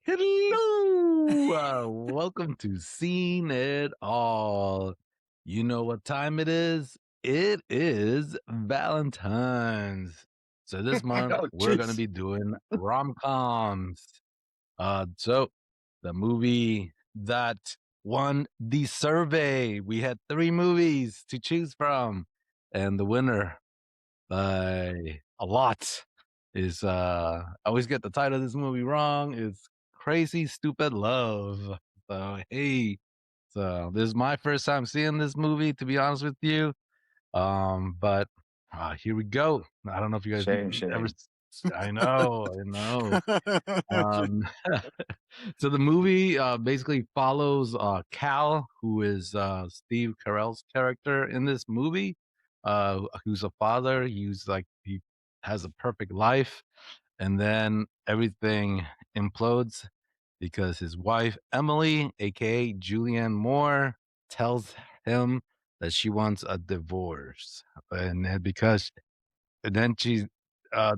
Hello, welcome to Seen It All. You know what time it is? It is Valentine's. So this month Oh, we're gonna jeez. be doing rom-coms. So the movie that won the survey, we had three movies to choose from, and the winner by a lot is I always get the title of this movie wrong. It's Crazy Stupid Love. So hey, so this is my first time seeing this movie, to be honest with you. But here we go. I don't know if you guys Shame, ever shame. I know. Um so the movie basically follows Cal, who is Steve Carell's character in this movie, who's a father. He has a perfect life, and then everything implodes because his wife Emily, aka Julianne Moore, tells him that she wants a divorce, and then she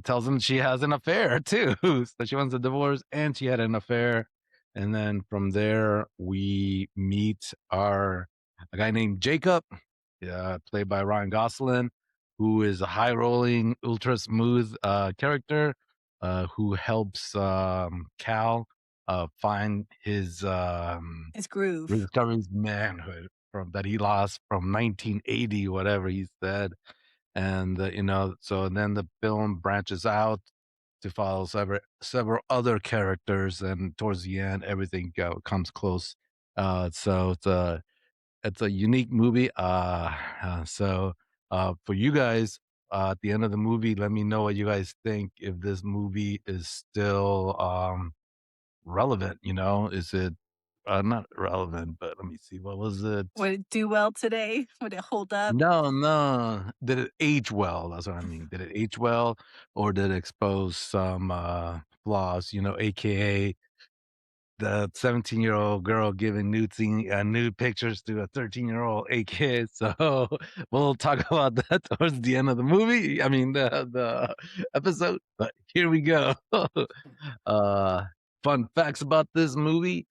tells him she has an affair too. So she wants a divorce and she had an affair. And then from there, we meet a guy named Jacob, played by Ryan Gosling, who is a high rolling, ultra smooth character who helps Cal find His groove. rediscover his manhood from that he lost from 1980, whatever he said. And so then the film branches out to follow several other characters, and towards the end everything comes close. So it's a unique movie. For you guys, at the end of the movie, let me know what you guys think, if this movie is still relevant. Is it not relevant, but let me see, what was it? Would it do well today? Would it hold up? No, no. Did it age well? That's what I mean. Did it age well, or did it expose some flaws? AKA the 17-year-old girl giving nude pictures to a 13-year-old AKA. So we'll talk about that towards the end of the movie. I mean the episode. But here we go. uh, Fun facts about this movie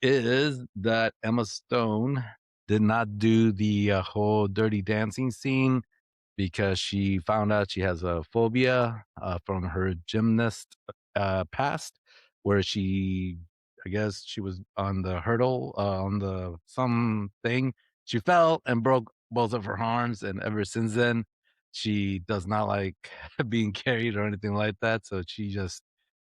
is that Emma Stone did not do the whole dirty dancing scene because she found out she has a phobia from her gymnast past, where I guess she was on the hurdle, on the something. She fell and broke both of her arms, and ever since then, she does not like being carried or anything like that. So she just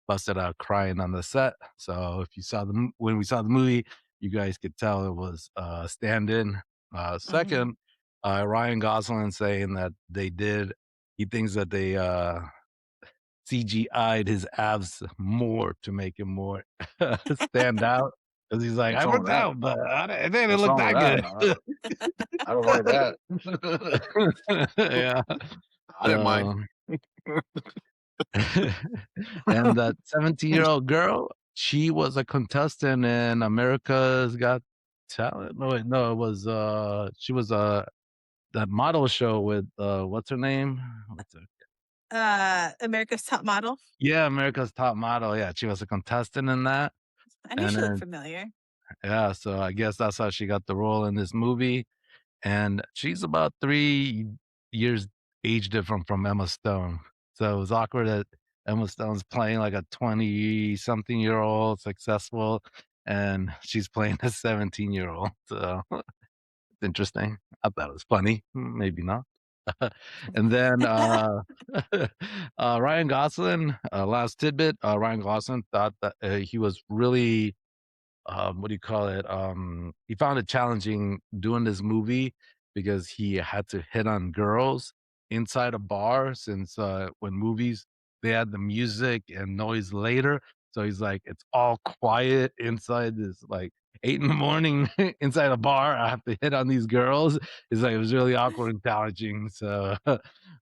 busted out crying on the set. So if you saw when we saw the movie, you guys could tell it was stand-in. Mhm. Second, Ryan Gosling saying that he thinks that they CGI'd his abs more to make him more stand out. Because he's like, I What's wrong with worked that? out, but it didn't What's look wrong with that that? good. I don't like that. Yeah. I didn't mind. So and that 17-year-old girl, she was a contestant in America's Got Talent. No, wait, no, it was she was that model show with what's her name? What's her America's Top Model. Yeah, America's Top Model. Yeah, she was a contestant in that. I knew And she looked then familiar. yeah, so I guess that's how she got the role in this movie. And she's about 3 years age different from Emma Stone. So it was awkward that Emma Stone's playing like a 20-something-year-old successful, and she's playing a 17-year-old. So it's interesting. I thought it was funny. Maybe not. And then Ryan Gosling, last tidbit, Ryan Gosling thought that he was really what do you call it? He found it challenging doing this movie because he had to hit on girls inside a bar, since when movies they had the music and noise later. So he's like, it's all quiet inside this, like, 8 in the morning inside a bar. I have to hit on these girls. It's like it was really awkward and challenging. So,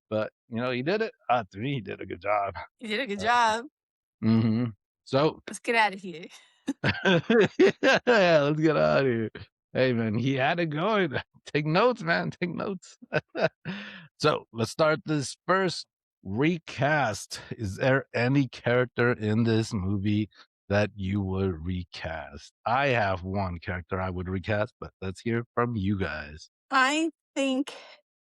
but he did it. To me, he did a good job. You did a good job. hmm So Let's get out of here. yeah, let's get out of here. Hey, man, he had it going. Take notes, man. Take notes. So let's start this first recast. Is there any character in this movie that you would recast. I have one character I would recast, but let's hear from you guys. I think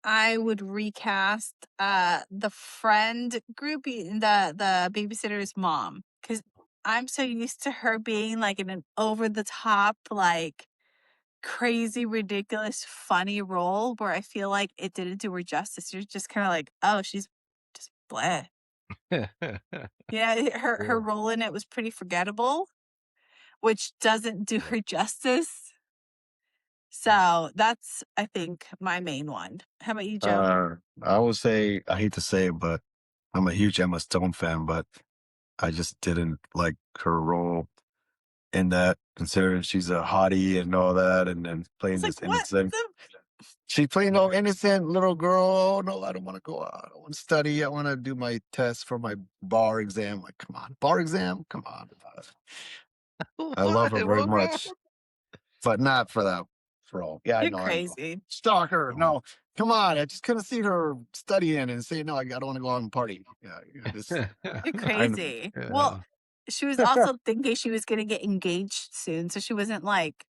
I would recast the friend groupie, the babysitter's mom, because I'm so used to her being like in an over the top, like crazy, ridiculous, funny role where I feel like it didn't do her justice. You're just kind of like, oh, she's just bleh. Yeah, her Yeah. role in it was pretty forgettable, which doesn't do her justice. So that's, I think, my main one. How about you, Joe? I would say, I hate to say it, but I'm a huge Emma Stone fan, but I just didn't like her role in that, considering she's a hottie and all that, and then playing It's like, this what innocent. the? She's playing no innocent little girl. Oh no, I don't want to go out. I want to study. I want to do my test for my bar exam. Like, come on, bar exam, come on. I love her Why? very What's wrong? much, but not for that. For all, yeah, I You're know. I know. crazy. Stalker. No, come on. I just couldn't see her studying and say no. I don't want to go out and party. Yeah, this. You're I know. crazy. Well, Yeah. she was also thinking she was going to get engaged soon. So she wasn't like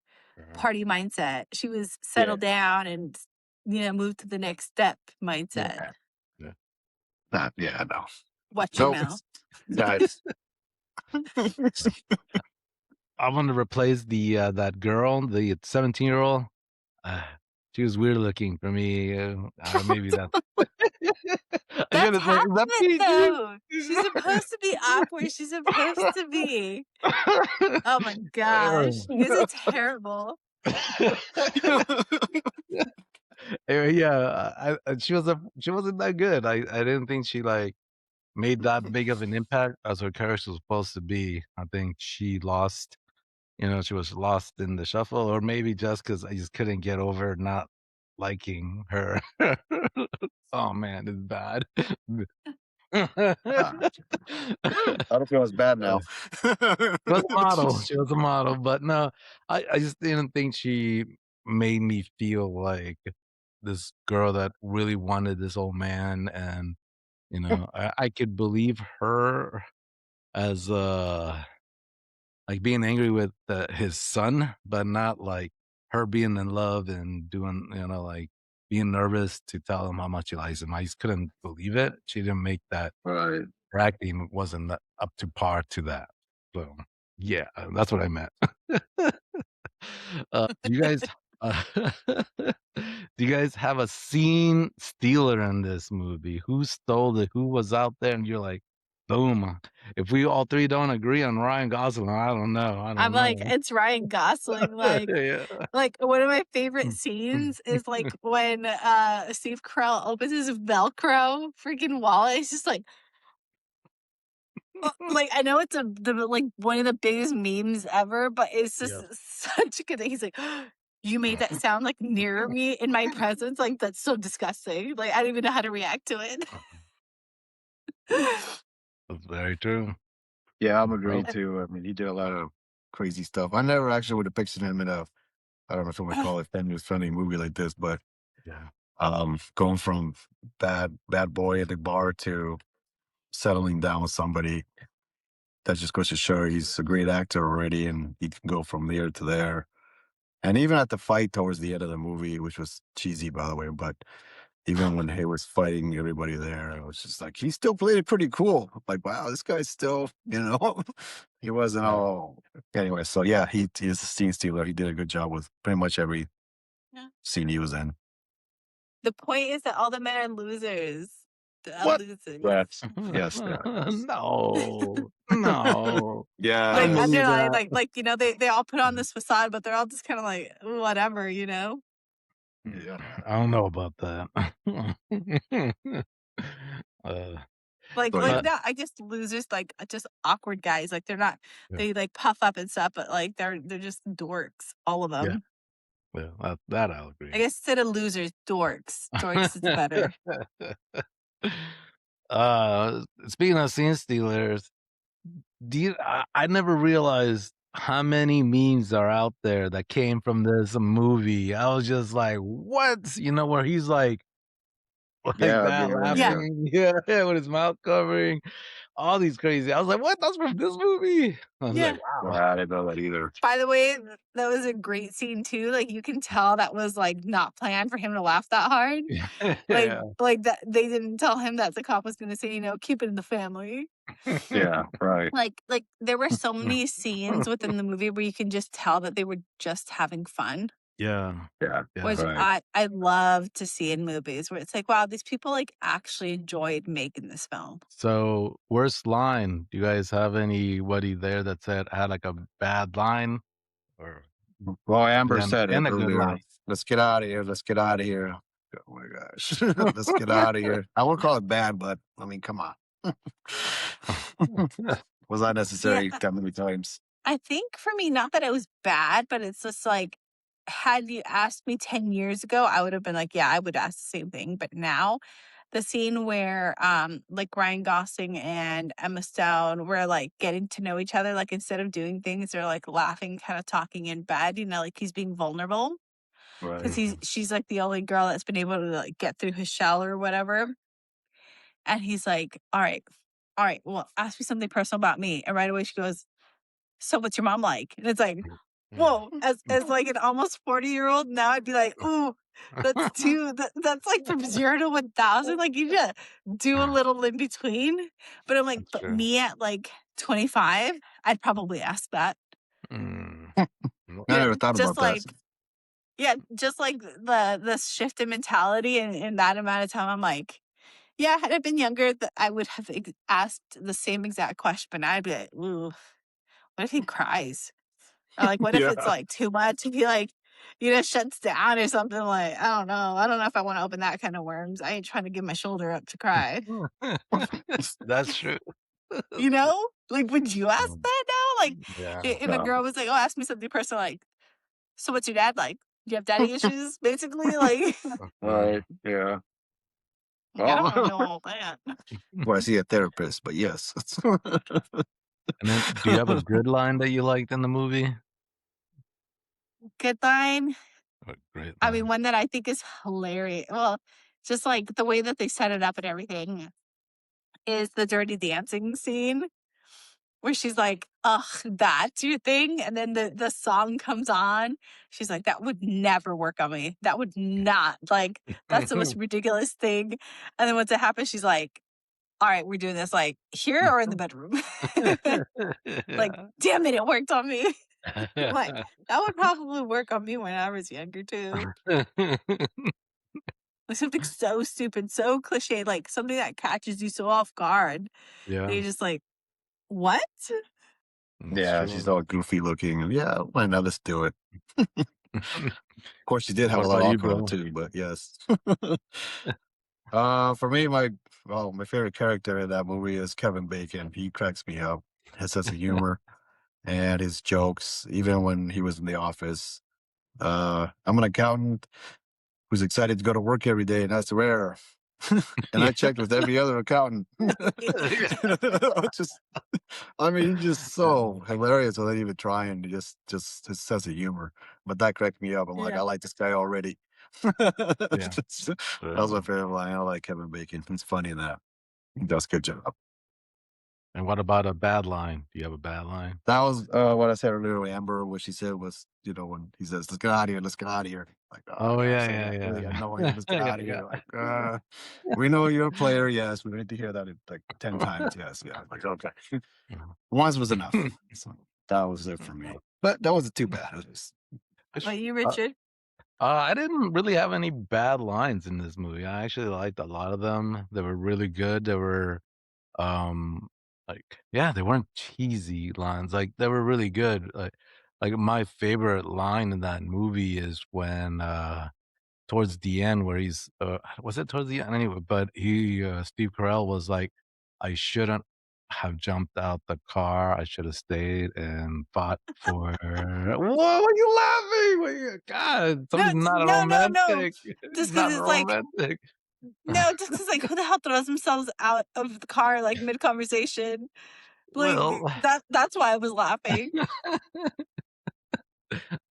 party mindset. She was Yeah, settled down and, move to the next step mindset. yeah, Yeah. not. Yeah, no. Watch your Nope. mouth. Guys. I want to replace that girl, the 17-year-old. She was weird looking for me. Maybe that. I was That's gonna say, is that Hamlet, PG? though. She's supposed to be awkward. She's supposed to be. Oh my gosh. Is it terrible? Yeah, she wasn't that good. I didn't think she like made that big of an impact as her character was supposed to be. I think she lost. She was lost in the shuffle, or maybe just because I just couldn't get over not liking her. Oh man, it's bad. I don't feel as bad now. She was a model, but no, I just didn't think she made me feel like this girl that really wanted this old man, and, I could believe her as, like, being angry with, his son, but not, like, her being in love and doing, like, being nervous to tell him how much she likes him. I just couldn't believe it. She didn't make that. Right. Her acting wasn't up to par to that. So, yeah, that's what I meant. Do you guys uh, do you guys have a scene stealer in this movie? Who stole it? Who was out there and you're like, "Boom." If we all 3 don't agree on Ryan Gosling, I don't know, I I'm don't like, know. it's Ryan Gosling. Yeah. Like one of my favorite scenes is like when Steve Carell opens his Velcro freaking wallet. It's just like I know it's like one of the biggest memes ever, but it's just Yeah. such a good thing. He's like, you made that sound like near me in my presence. Like that's so disgusting. Like I don't even know how to react to it. That's very true. Yeah, I'm Well, agreed too. I mean, he did a lot of crazy stuff. I never actually would have pictured him in a, I don't know if I'm gonna call it family friendly movie like this, but yeah. going from bad boy at the bar to settling down with somebody, that just goes to show he's a great actor already, and he can go from there to there. And even at the fight towards the end of the movie, which was cheesy by the way, but even when he was fighting everybody there, I was just like, he still played it pretty cool. Like, wow, this guy's still, he wasn't Yeah. all anyway. So yeah, he's a scene stealer. He did a good job with pretty much every Yeah. scene he was in. The point is that all the men are losers. They're all What? losers. Yes, yes. No. No. I Like don't Yes. believe underlying, that. they all put on this facade, but they're all just kind of like whatever. Yeah. I don't know about that. Uh, Like So yeah. but not I guess losers, like just awkward guys. Like they're not yeah, they like puff up and stuff, but like they're just dorks, all of yeah, them. yeah, that I'll I agree. guess instead of losers, dorks. Dorks is better. Speaking of scene stealers, I never realized how many memes are out there that came from this movie. I was just like, "What?" Where he's like Yeah, that yeah. Yeah. laughing, yeah, with his mouth covering. all these crazy. I was like, "What? That's from this movie?" I was like, Yeah. Yeah, "Wow." I didn't know that either. By the way, that was a great scene too. Like you can tell that was like not planned for him to laugh that hard. Yeah. Like that they didn't tell him that the cop was gonna say, keep it in the family. Yeah, right. Like there were so many scenes within the movie where you can just tell that they were just having fun, Yeah. Yeah, which Yeah. right. I love to see in movies where it's like, wow, these people like actually enjoyed making this film. So, worst line, do you guys have anybody there that had, like, a bad line or Well, Amber and said it and a good earlier. line? Let's get out of here. Let's get out of here. Oh my gosh. Let's get out of here. I won't call it bad, but I mean, come on. Was that Yeah, necessary that many times? I think for me, not that it was bad, but it's just like, had you asked me 10 years ago, I would have been like, yeah, I would ask the same thing. But now, the scene where like Ryan Gosling and Emma Stone were like getting to know each other, like instead of doing things, they're like laughing, kind of talking in bed, like he's being vulnerable because Right. she's like the only girl that's been able to like get through his shell or whatever. And he's like, all right, well, ask me something personal about me. And right away she goes, so what's your mom like? And it's like, Yeah. whoa, as like an almost 40-year-old, now I'd be like, ooh, that's like from 0 to 1,000. Like you just do a little in between. But I'm like, That's but true. me at like 25, I'd probably ask that. Mm. I Yeah, never thought just about that. like yeah, just like the shift in mentality in that amount of time. I'm like, yeah, had I been younger, I would have asked the same exact question, but now I'd be like, ooh, what if he cries? Or like, what if it's Yeah. like too much? If he like, shuts down or something like, I don't know. I don't know if I want to open that kind of worms. I ain't trying to give my shoulder up to cry. That's true. Like, would you ask Mm, that now? Like, yeah. if a No. girl was like, oh, ask me something personal, like, so what's your dad like? Do you have daddy issues? Basically, like, Right. Yeah. I don't Well, want to know all that. well, I see a therapist, but yes. And then do you have a good line that you liked in the movie? Good line. A great I mean, line. one that I think is hilarious. Well, just like the way that they set it up and everything is the dirty dancing scene where she's like, ugh, that's your thing. And then the song comes on. She's like, that would never work on me. That would not. Like, that's the most ridiculous thing. And then once it happens, she's like, all right, we're doing this like here or in the bedroom. Like, Yeah. damn it worked on me. Like, that would probably work on me when I was younger too. Like something so stupid, so cliche, like something that catches you so off guard that Yeah, you're just like, what? that's Yeah, true. she's all goofy looking. And yeah, why not? Let's do it. Of course, she did have What a lot about of you, alcohol bro? too, but yes. For me, my favorite character in that movie is Kevin Bacon. He cracks me up. His sense of humor and his jokes, even when he was in the office. I'm an accountant who's excited to go to work every day, and that's rare. And Yeah. I checked with every other accountant. just, I mean, he's just so hilarious without even trying. Just his sense of humor. But that cracked me up. I'm like, Yeah. I like this guy already. Yeah. That was my Yeah. favorite line. I like Kevin Bacon. It's funny in that. He does a good job. And what about a bad line? Do you have a bad line? That was what I said earlier with Amber. What she said was, when he says, "Let's get out of here, let's get out of here." Like, oh Oh, gosh, yeah, I yeah, got really yeah, annoying. Let's get yeah. out of Yeah, here. Like, we know you're a player. Yes, we need to hear that like 10 times. Yes, yeah. Like, okay, yeah. once was enough. So that was it for me. But that wasn't too bad. It was, Which But you, uh, Richard? I didn't really have any bad lines in this movie. I actually liked a lot of them. They were really good. They were, like, yeah, they weren't cheesy lines. Like, they were really good. Like my favorite line in that movie is when, towards the end where he's, was it towards the end? Anyway, but Steve Carell was like, "I shouldn't have jumped out the car. I should have stayed and fought for." Why are you laughing? God, No, somebody's not a no, no, no. romantic. Just He's because not a it's like, romantic. no, just because like, who the hell throws themselves out of the car like mid conversation? Like Well, that's why I was laughing.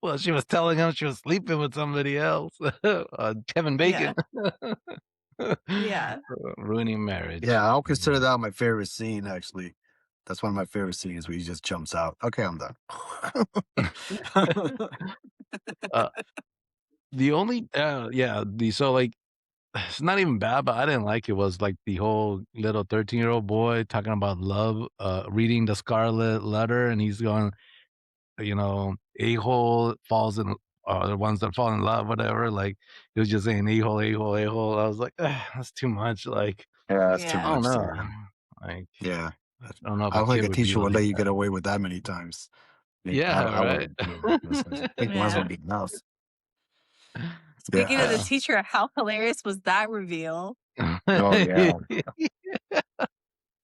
well, she was telling him she was sleeping with somebody else, Kevin Yeah. Bacon. Yeah. Ruining marriage. Yeah, I'll consider that my favorite scene, actually. That's one of my favorite scenes where he just jumps out. Okay, I'm done. Uh, the only yeah, the so, like, it's not even bad, but I didn't like it was, like, the whole little 13-year-old boy talking about love, reading the Scarlet Letter, and he's going, a-hole falls in the ones that fall in love, whatever, like, he was just saying a-hole, a-hole, a-hole. I was like, "Ugh, that's too much," like, Yeah, that's too I Yeah. don't much know. there. Like, Yeah. I don't know if I a don't think kid a would be teacher would like let you that. get away with that many times. Yeah, I right? wouldn't. I think might as well Yeah. be enough. Speaking of the Yeah. teacher, how hilarious was that reveal? Oh, yeah.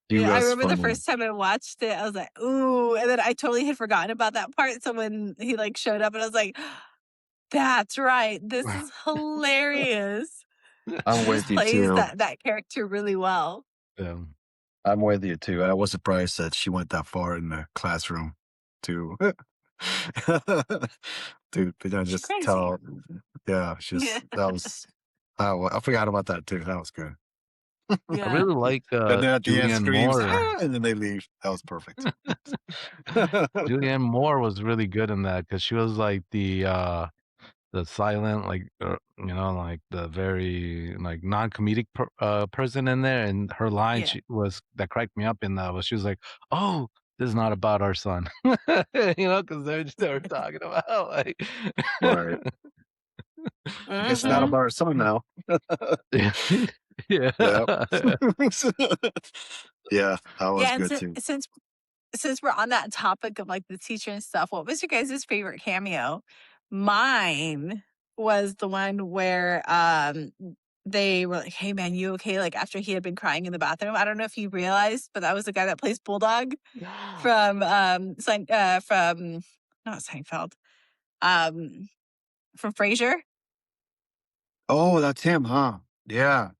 He Yeah, I was remember the funny. first time I watched it, I was like, "Ooh," and then I totally had forgotten about that part, so when he, like, showed up and I was like, "That's right, this is hilarious." I'm He just with you plays too. that character really well. Yeah. I'm with you too. I was surprised that she went that far in the classroom to to She just crazy. tell. Yeah, Yeah. that was. Oh, I forgot about that too. That was good. I Yeah. really like, And then at the end Julianne screams, Moore. "Ah," and then they leave. That was perfect. Julianne Moore was really good in that because she was like the silent, like, like the very like non-comedic person in there, and her line Yeah. she was that cracked me up in that was she was like, "Oh, this is not about our son," because they were talking about like, Right. It's not Mhm. about our son now. yeah, Yeah. Yeah, that was Yeah, and good too. since we're on that topic of, like, the teacher and stuff, what was your guys' favorite cameo? Mine was the one where, they were like, "Hey, man, you okay?" Like, after he had been crying in the bathroom. I don't know if you realized, but that was the guy that plays Bulldog from, from not Seinfeld, um, from Frasier. Oh, that's him, huh? Yeah.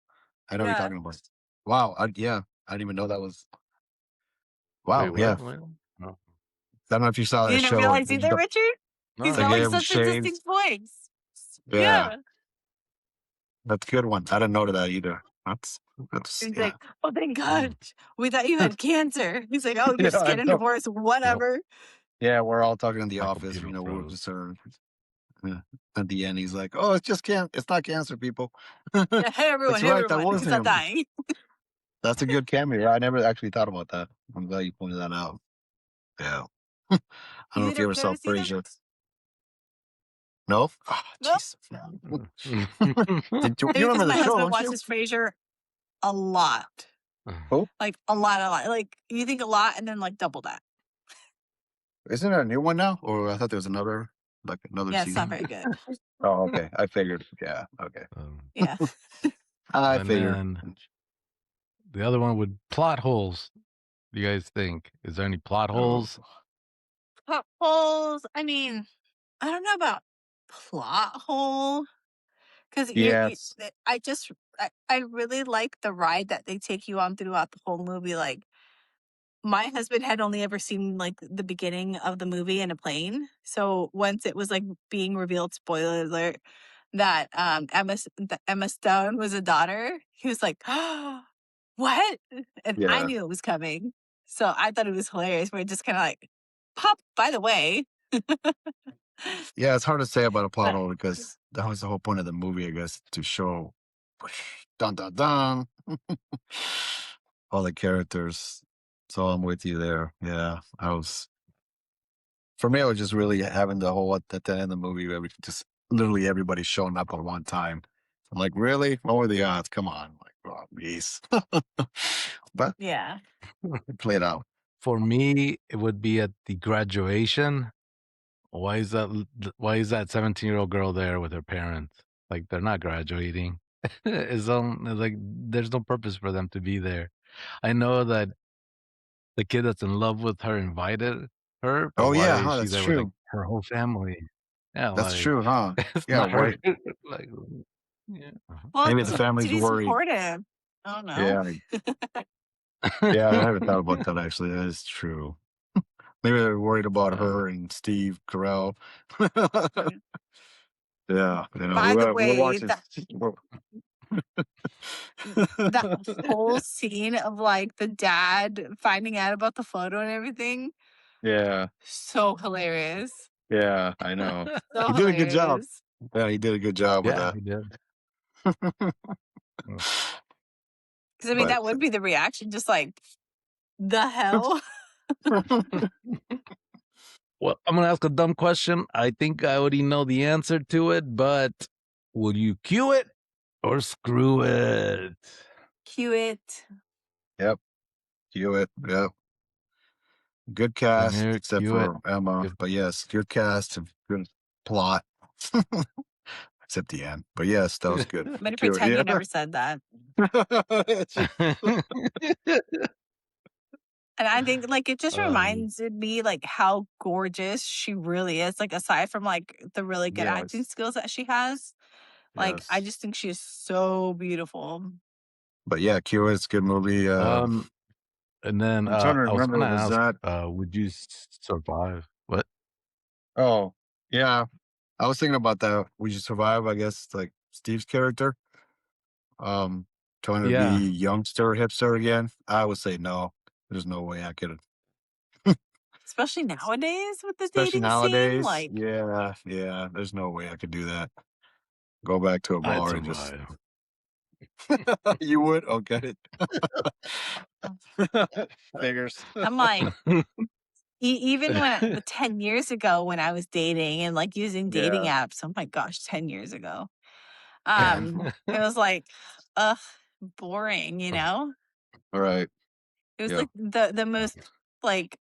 I know what you're Yeah. talking about. Wow, yeah, I didn't even know that was Wait, wow, yeah. what? Wait, no, I don't know if you saw You that didn't show, realize either, Richard? He's the no, got, like, guy who such a shaves. distinct voice. Yeah, Yeah. that's a good one. I didn't know that either. That's He's yeah. like, "Oh, thank mm, God. We thought you had cancer." He's like, "Oh, you're Yeah, just I getting know. divorced, yep, whatever." Yeah, we're all talking in the my office, computer we're froze. concerned. Yeah. At the end, he's like, "Oh, it's not cancer, people." Yeah, That's hey, right, that everyone, was he's not him. dying. That's a good cameo. I never actually thought about that. I'm glad you pointed that out. Yeah. I don't know You if you ever saw never see Frasier. those? No? Ah, No? jeez. Mm. You Maybe because remember the my show, husband don't you? watches Frasier a lot. Oh, Like, a lot, a lot. Like, you think a lot and then, like, double that. isn't there a new one now? Or I thought there was another Yeah, it's not season. very good. Oh, okay. I figured. Yeah, okay. Yeah. I and figured. then the other one with plot holes. Do you guys think? Is there any plot Oh. holes? Plot holes, I mean, I don't know about plot hole. 'Cause you Yes. I just I really like the ride that they take you on throughout the whole movie, like, my husband had only ever seen, like, the beginning of the movie in a plane, so once it was, like, being revealed, spoiler alert, that, Emma Stone was a daughter, he was like, "What?" And I Yeah. knew it was coming, so I thought it was hilarious where it just kinda like, "Pop, by the way." Yeah, it's hard to say about a plot But hole because that was the whole point of the movie, I guess, to show dun dun dun all the characters. So I'm with you there. Yeah. For me, I was just really having the whole at the end of the movie, just literally everybody showing up at one time. I'm like, really? What were the odds? Come on. Like, oh, geez. But yeah. it played out. For me, it would be at the graduation. Why is that 17-year-old girl there with her parents? Like, they're not graduating. It's like, there's no purpose for them to be there. I know that the kid that's in love with her invited her, but Oh, why yeah. is Huh. she That's there with, like, true. her whole family? Yeah, That's like, true, huh? it's Yeah. not her. Why? Like, yeah. Well, Maybe the to family's be worried. supportive. I don't know. Yeah. Yeah. I haven't thought about that actually. That is true. Maybe they're worried about Uh, her and Steve Carell. Mm. Yeah. By the We're way, watching. that That whole scene of like the dad finding out about the photo and everything, Yeah, so hilarious. yeah, I know. So He did a good job. hilarious. Yeah, he did a good job with Yeah, that. he did. Mm. Because I mean, But that would be the reaction, just like, the hell? Well, I'm gonna ask a dumb question. I think I already know the answer to it, but will you cue it or screw it? Cue it. yep, Hewitt. Yep, good Same cast here. except Cue it. for Emma. Good. But yes, good cast and good plot. Except the end. But yes, that was good. I'm gonna Hewitt, pretend you yeah. never said that. And I think, like, it just Um, reminds me, like, how gorgeous she really is. Like, aside from, like, the really good acting yes, skills that she has, like, I yes. just think she is so beautiful. But yeah, Hewitt's a good movie. um, and then I'm trying to I was remember. gonna Was ask, that? would you survive? What? Oh, yeah. I was thinking about that. Would you survive? I guess like Steve's character, um, trying to Yeah. be youngster hipster again. I would say no. There's no way I could. Especially nowadays with the Especially dating scene. nowadays. Like, Yeah, yeah. There's no way I could do that. Go back to a I'd bar and just. survive. You would? Oh, get it. Figures. I'm like, even when 10 years ago when I was dating and like using dating Yeah. apps, oh my gosh, 10 years ago. Man. It was like, ugh, boring, you know? All right. It was Yeah. like the most like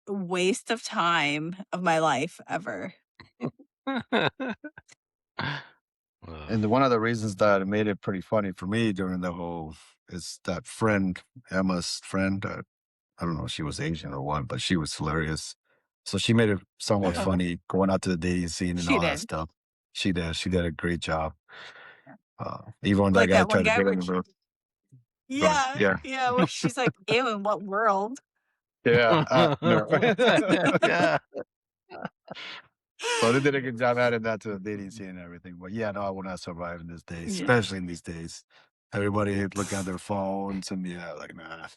waste of time of my life ever. And one of the reasons that it made it pretty funny for me during the whole is that friend, Emma's friend. I don't know if she was Asian or what, but she was hilarious. So she made it somewhat Yeah. funny going out to the dating scene and She all that did. stuff. She did. She did a great job. Even when that Like guy that one tried to guy get where in her. Go ahead. yeah, Yeah. yeah, where she's like, ew, in what world? Yeah. No. Yeah. So they did a good job adding that to the dating scene and everything. But yeah, no, I would not survive in this day, Yeah. especially in these days. Everybody looking at their phones and yeah, like nah.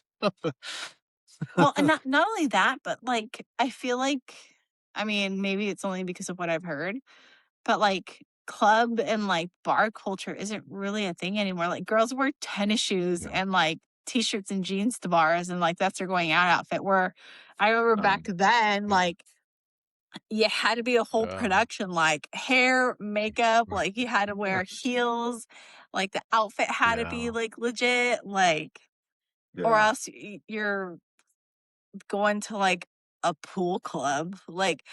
Well, and not only that, but like I feel like, I mean, maybe it's only because of what I've heard, but like club and like bar culture isn't really a thing anymore. Like girls wear tennis shoes Yeah. and like t-shirts and jeans to bars, and like that's their going out outfit. Where I remember back then, like you had to be a whole production, like hair, makeup, like you had to wear heels, like the outfit had to be Yeah. like legit, like, or Yeah. else you're going to like a pool club, like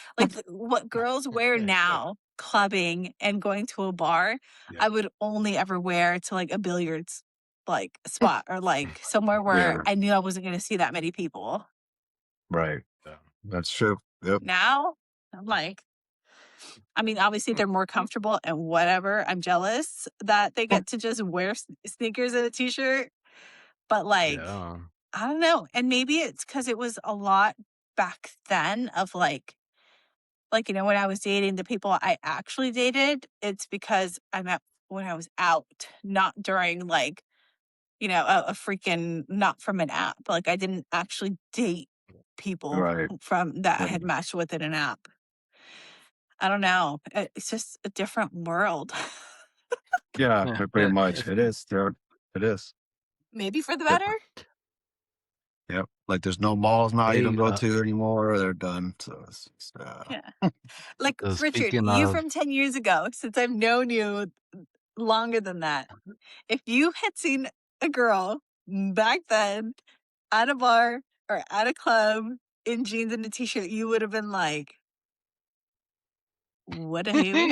what girls wear now, clubbing and going to a bar, Yeah. I would only ever wear to like a billiards like spot or like somewhere where Yeah. I knew I wasn't going to see that many people. Right. Yeah. That's true. Yep. Now, I'm like, I mean, obviously they're more comfortable and whatever. I'm jealous that they get to just wear sneakers and a t-shirt, but like, Yeah. I don't know. And maybe it's because it was a lot back then of like, you know, when I was dating the people I actually dated, it's because I met when I was out, not during like, you know, a freaking, not from an app. Like I didn't actually date people Right. from that I Right. had matched with in an app. I don't know. It's just a different world. Yeah, pretty much. It is. It is. Maybe for the Yep. better. Yep. Like there's no malls now you don't Hey, go to anymore. They're done. So it's Yeah. Like Richard, speaking you of, from 10 years ago, since I've known you longer than that. If you had seen a girl back then at a bar or at a club in jeans and a t-shirt, you would have been like, what a hell?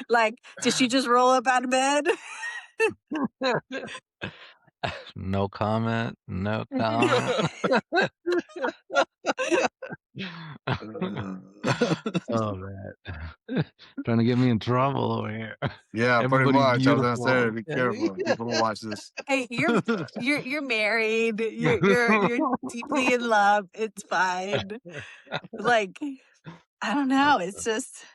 Like, did she just roll up out of bed? no comment, no comment. Oh man, trying to get me in trouble over here. Yeah, pretty Everybody's much. I was gonna say, beautiful. be careful. People don't watch this. Hey, you're married. You're deeply in love. It's fine. Like, I don't know. It's just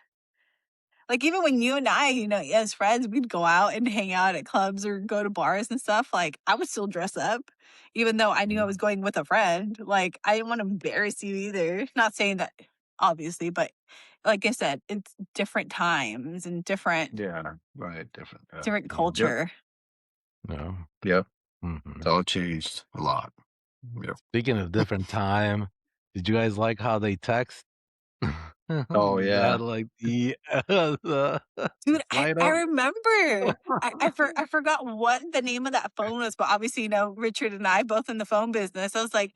Like, even when you and I, as friends, we'd go out and hang out at clubs or go to bars and stuff, like, I would still dress up, even though I knew I was going with a friend. Like, I didn't wanna embarrass you either. Not saying that obviously, but like I said, it's different times and different Yeah, right. Different. different Yeah. Yep. culture. No. Yep. Mhm. It's all changed a lot. Yep. Speaking of different time, did you guys like how they text? Oh They yeah. had, like, the Dude, I light up. remember. I forgot what the name of that phone was, but obviously, Richard and I both in the phone business. I was like,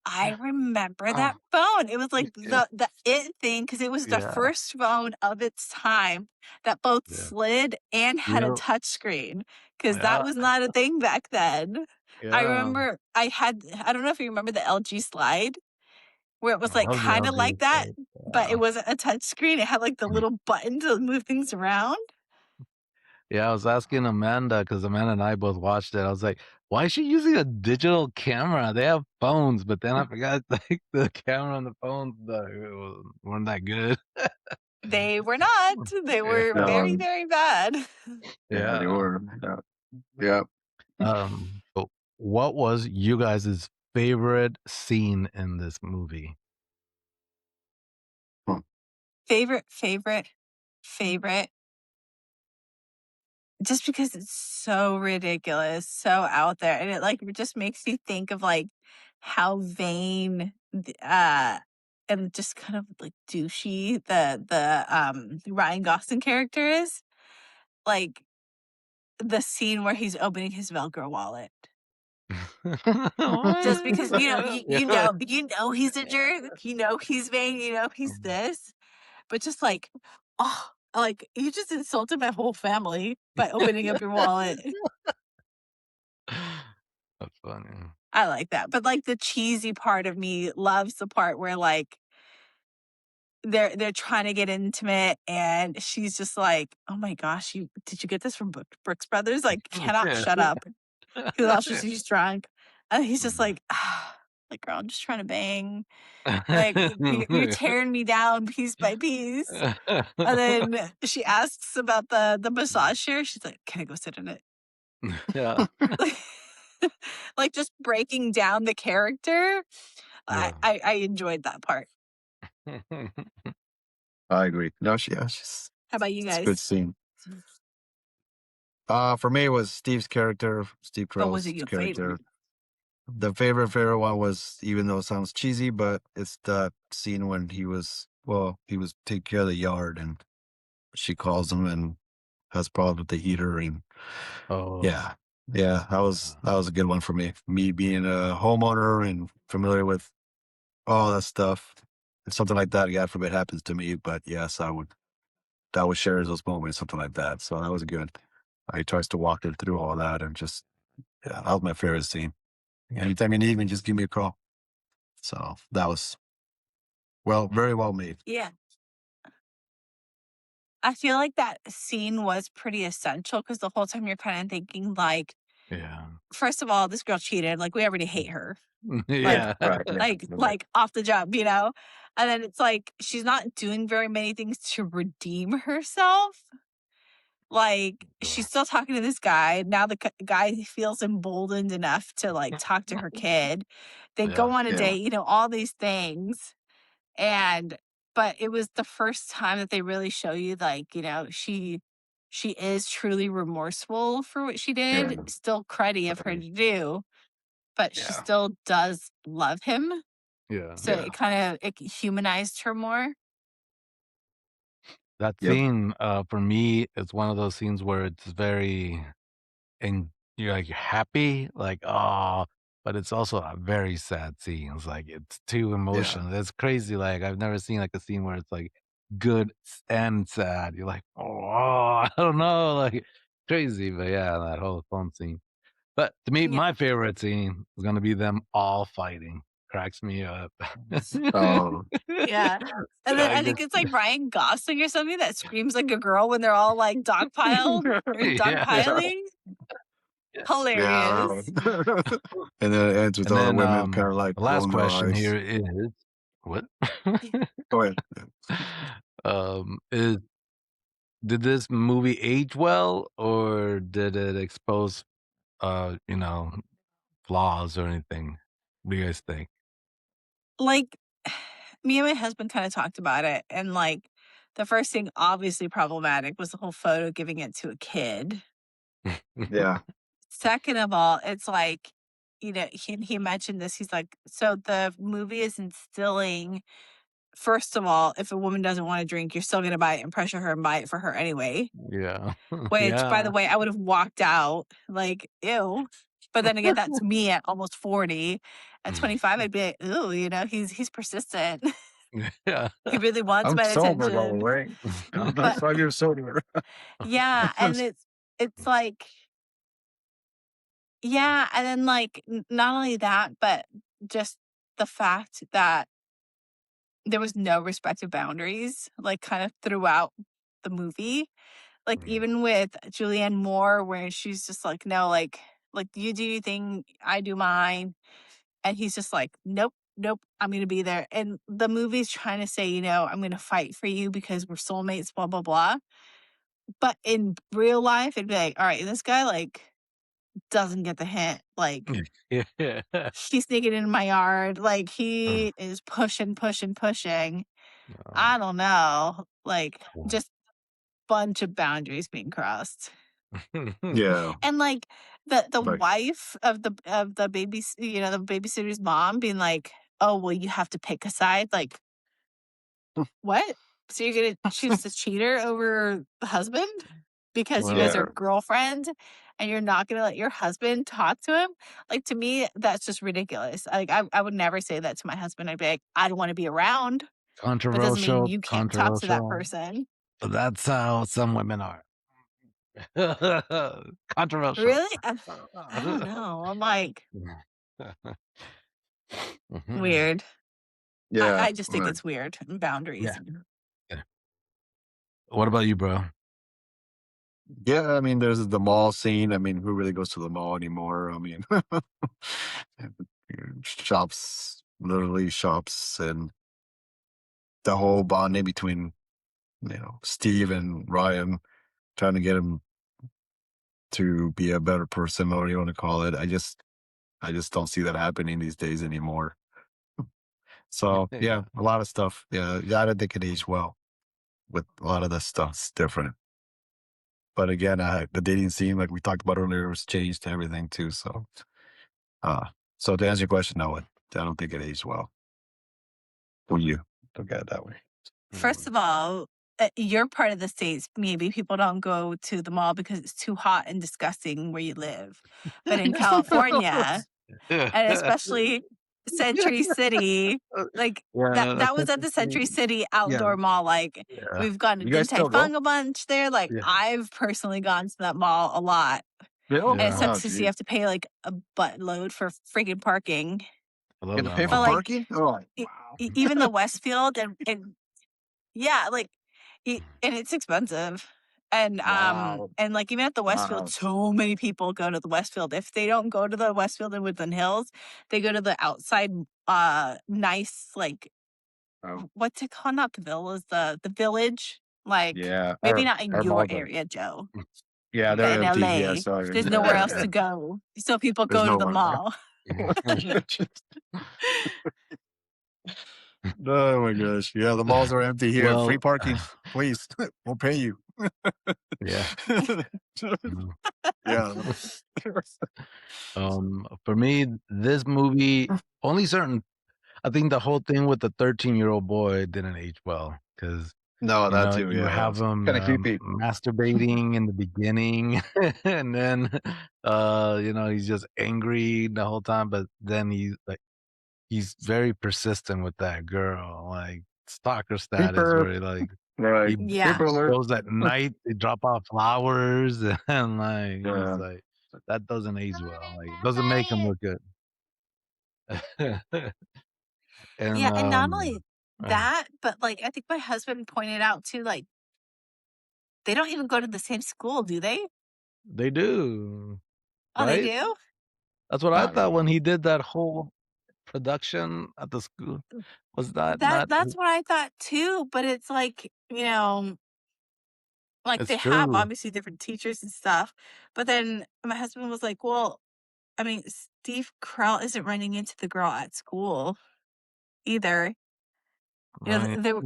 I remember Oh, that phone. It was like yeah. the it thing because it was the Yeah, first phone of its time that both yeah. slid and You had a know touch screen because that yeah, was not a thing back then. I yeah. remember I don't know if you remember the LG Slide where it was I like love the kind of like LG that, stuff, but it yeah. wasn't a touch screen. It had like the little button to move things around. Yeah, I was asking Amanda because Amanda and I both watched it. I was like, "Why is she using a digital camera? They have phones," but then I forgot, like, the camera on the phones, weren't that good. They were not. They were very, No. very bad. Yeah, they Yeah. were. Yeah. Yep. But what was you guys' favorite scene in this movie? Huh. Favorite, favorite, favorite. Just because it's so ridiculous, so out there, and it, like, just makes you think of, like, how vain, and just kind of, like, douchey the Ryan Gosling character is. Like, the scene where he's opening his Velcro wallet. Just because, What? Yeah. he's a jerk, he's vain, he's this, but just like, oh, like, you just insulted my whole family by opening up your wallet. That's funny. I like that, but, like, the cheesy part of me loves the part where, like, they're trying to get intimate, and she's just like, "Oh my gosh, did you get this from Brooks Brothers?" Like, cannot Yeah. shut up. He loves Yeah. she's drunk, and he's just Mhm. like, like, "Girl, I'm just trying to bang. Like, you're tearing me down piece by piece." And then she asks about the massage chair. She's like, "Can I go sit in it?" Yeah. Like, just breaking down the character. I Yeah. I I enjoyed that part. I agree. No, she's How about you it's a good guys? scene. For me, it was Steve's character, Steve But was it Carell's your character. favorite? The favorite one was, even though it sounds cheesy, but it's the scene when he was taking care of the yard, and she calls him and has problems with the heater, and Oh, yeah, yeah, that was a good one for me. Me being a homeowner and familiar with all that stuff, if something like that, God forbid, happens to me, but yes, that would share those moments, something like that. So that was good. He tries to walk it through all that, and just yeah, that was my favorite scene. Anytime you need me, just give me a call. So that was very well made. Yeah. I feel like that scene was pretty essential because the whole time you're kinda thinking, like, yeah. first of all, this girl cheated, like, we already hate her. Like Yeah. Right. Yeah. Right. like, off the jump, you know? And then it's like, she's not doing very many things to redeem herself. Like, she's still talking to this guy. Now the guy feels emboldened enough to, like, talk to her kid. They go Yeah. on a Yeah. date, all these things. And but it was the first time that they really show you, like, she is truly remorseful for what she Yeah. did. Still cruddy of her Right. to do, but she Yeah. still does love him. Yeah. So Yeah. it humanized her more. That Yep. scene, for me, is one of those scenes where it's very and you're, like, happy, like, oh, but it's also a very sad scene. It's like, it's too Yeah. emotional. It's crazy, like, I've never seen, like, a scene where it's, like, good and sad. You're like, "Oh, I don't know," like, crazy, but yeah, that whole phone scene. But to me, Yeah. my favorite scene is gonna be them all fighting. Cracks me up. Oh, Yeah. And then I I think just it's like Ryan Gosling or something that screams like a girl when they're all like dogpiled or yeah. yeah. dogpiling. Yeah. Hilarious. And then it ends with And all the then, women kind of like the last rolling their question eyes. here is what? Go ahead. Is did this movie age well, or did it expose, flaws or anything? What do you guys think? Like, me and my husband kinda talked about it, and, like, the first thing obviously problematic was the whole photo giving it to a kid. Yeah. Second of all, it's like, he mentioned this, he's like, "So the movie is instilling first of all, if a woman doesn't wanna drink, you're still gonna buy it and pressure her and buy it for her anyway," Yeah. which, by the Yeah. way, I would've walked out, like, "Ew." But then again, that's me at almost 40. At 25, I'd be like, "Ooh," he's persistent. Yeah. He really wants I'm my sober, by the attention. way. I'm But 5 years sober. yeah, and it's like yeah, and then, like, not only that, but just the fact that there was no respect of boundaries, like, kind of throughout the movie. Like, even with Julianne Moore, where she's just like, "No, like, you do your thing, I do mine," and he's just like, "Nope, nope, I'm gonna be there," and the movie's trying to say, "I'm gonna fight for you because we're soulmates, blah, blah, blah," but in real life, it'd be like, "Alright, this guy, like, doesn't get the hint, like, Yeah. he's sneaking in my yard, like, he is pushing, pushing, pushing." Um, I don't know, like, just bunch of boundaries being crossed. Yeah. And, like, the Like, wife of the the babysitter's mom being like, "Oh, well, you have to pick a side," like, "What? So you're gonna choose the cheater over the husband because you guys well, are yeah. girlfriend and you're not gonna let your husband talk to him?" Like, to me, that's just ridiculous. Like, I would never say that to my husband. I'd be like, "I don't wanna be around, but doesn't mean controversial, you can't talk to that controversial. person." But that's how some women are. Controversial. Really? I don't know. I'm like, Mhm. weird. I Yeah. I just think it's weird, and boundaries Yeah, and yeah. What about you, bro? Yeah, I mean, there's the mall scene. I mean, who really goes to the mall anymore? I mean, shops, literally shops, and the whole bonding between, Steve and Ryan, trying to get him to be a better person, or what you want to call it. I just don't see that happening these days anymore. So yeah, Yeah. a lot of stuff. Yeah, yeah, I don't think it aged well with a lot of the stuff's different. But again, the dating scene, like we talked about earlier, was changed to everything too. Uh, so to answer your question, no, I don't think it aged well when you look at it that way. first Mm. of all, your part of the States, maybe people don't go to the mall because it's too hot and disgusting where you live. But in California, and especially Century City, like, Yeah, that was at the Century City yeah, Outdoor Mall, like, yeah, we've gone to You guys Din Tai still go? Fung a bunch there, like, yeah, I've personally gone to that mall a lot, Really? and it yeah. Oh, sucks because you geez. have to pay, like, a buttload for freaking parking. I You love have to that pay for But, mall. like, parking? Oh, e wow. even the Westfield and yeah, like, and it's expensive. Wow. And, like, even at the Westfield, Wow. so many people go to the Westfield. If they don't go to the Westfield in Woodland Hills, they go to the outside, nice, like, Oh, what's it called? Not the villas, the village? Like, yeah. maybe not in Our your malls are, area, Joe, yeah, but they're in empty. Yeah, LA, sorry. there's nowhere else to go, so people There's go to no the one. mall. Oh my gosh. Yeah, the malls are empty here. Free Well, parking, please. We'll pay you. yeah. Mhm. Yeah. For me, this movie, only certain I think the whole thing with the 13-year-old boy didn't age well because No, that too. you Yeah. have him, Kind of creepy. masturbating in the beginning, and then, he's just angry the whole time, but then he's very persistent with that girl, like, stalker status Creeper. where, like, Right. he Yeah. Creeper alert. goes at night, they drop off flowers, and, like, it's Yeah. like, that doesn't age well, like, it doesn't make him look good. And, Yeah, and not only uh, that, but, like, I think my husband pointed out too, like, they don't even go to the same school, do they? they do, Oh, they right? do? That's what I I don't thought when know. he did that whole production at the school. Was that not That's what I thought too, but it's like, Like, It's they have true. obviously different teachers and stuff, but then my husband was like, "Well, I mean, Steve Carell isn't running into the girl at school either." You know, Right. they were,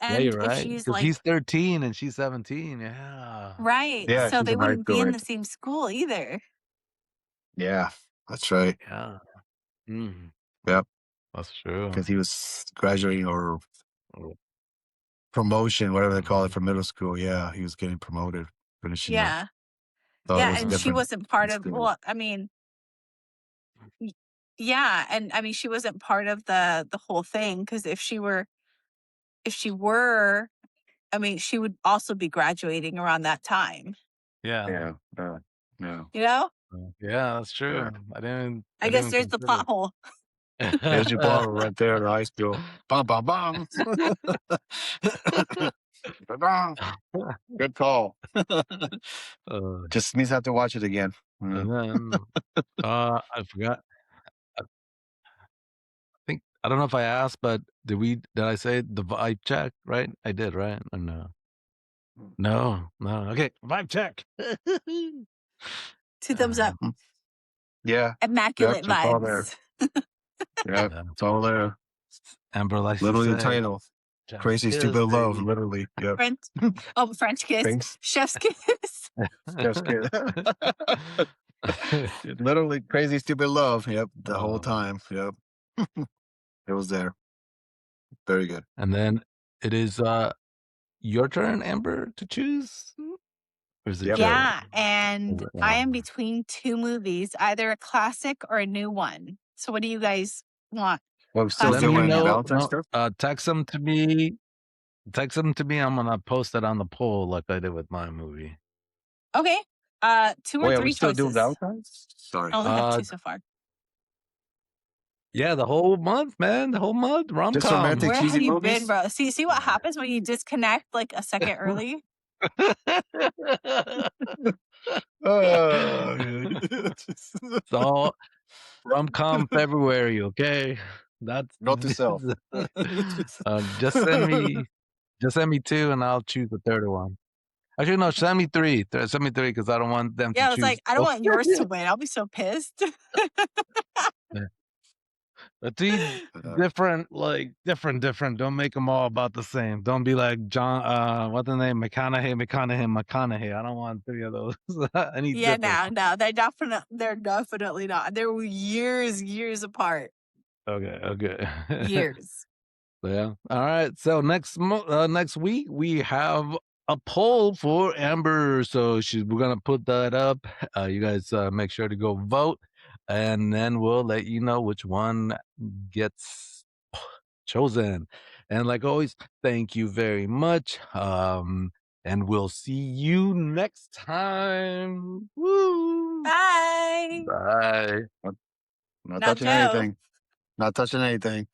Yeah, and you're if right. she's Because he's like 13 and she's 17. Yeah. right, Yeah, so she's they in high wouldn't be school, in right? the same school either. Yeah, that's right. Yeah. Mm, Yep, that's true. because he was graduating or Oh, promotion, whatever they call it, mhm. from middle school. Yeah, he was getting promoted, finishing up. Yeah. So it Yeah, was and she different wasn't part of experience. well, I mean, y yeah, and I mean, she wasn't part of the whole thing because if she were, I mean, she would also be graduating around that time, Yeah. Yeah, yeah, you know? Yeah, that's yeah. true. I I guess didn't there's the consider plot hole. There's your bottle right there in high school. Bum, bum, bum. Ba-dum. Good call. Uh, Just means I have to watch it again. Yeah. and then, I forgot. I think I don't know if I asked, but did I say the vibe check, right? I did, right? Or no? No, no. Okay, vibe check. 2 thumbs up. Yeah, yep, Immaculate it's all there. vibes. Yep, Yeah. it's all there. Amber likes to Literally the say, title. "Chef's Crazy kiss, Stupid Love, baby." literally. Yep. French French kiss, Thanks. chef's kiss. Just kidding. Literally Crazy Stupid Love. Yep, the whole Uh, time. Yep. It was there. Very good. and then it is your turn, Amber, to choose, or is it Yep. Joe? Yeah, and I am between 2 movies, either a classic or a new one. So what do you guys want? Well, we're still Classic Let or me doing new? know. Valentine No, stuff? text them to me. Text them to me. I'm gonna post it on the poll like I did with my movie. Okay. 2 or Wait, are we 3 still doing choices? Valentine's? Sorry. I only have Uh, 2 so far. yeah, the whole month, man. The whole month. Rom Just coms. romantic Where have cheesy you been, movies? bro? See what happens when you disconnect like a second early? It's all rom com February. Okay, that's Note to self. just send me two, and I'll choose the third one. Actually, no, send me three. Send me three because I don't want them to Yeah, I was choose. like, I don't want yours to win. I'll be so pissed. Yeah. Three different, like different. Don't make them all about the same. Don't be like John. What's the name? McConaughey. I don't want three of those. I need Yeah, different. no, they're definitely not. They were years apart. Okay. Years. Yeah. All right. So next week we have a poll for Amber. So we're gonna put that up. You guys make sure to go vote, and then we'll let you know which one gets chosen. And like always, thank you very much. And we'll see you next time. Woo! Bye. Bye. Not Now, touching Joe. anything. Not touching anything.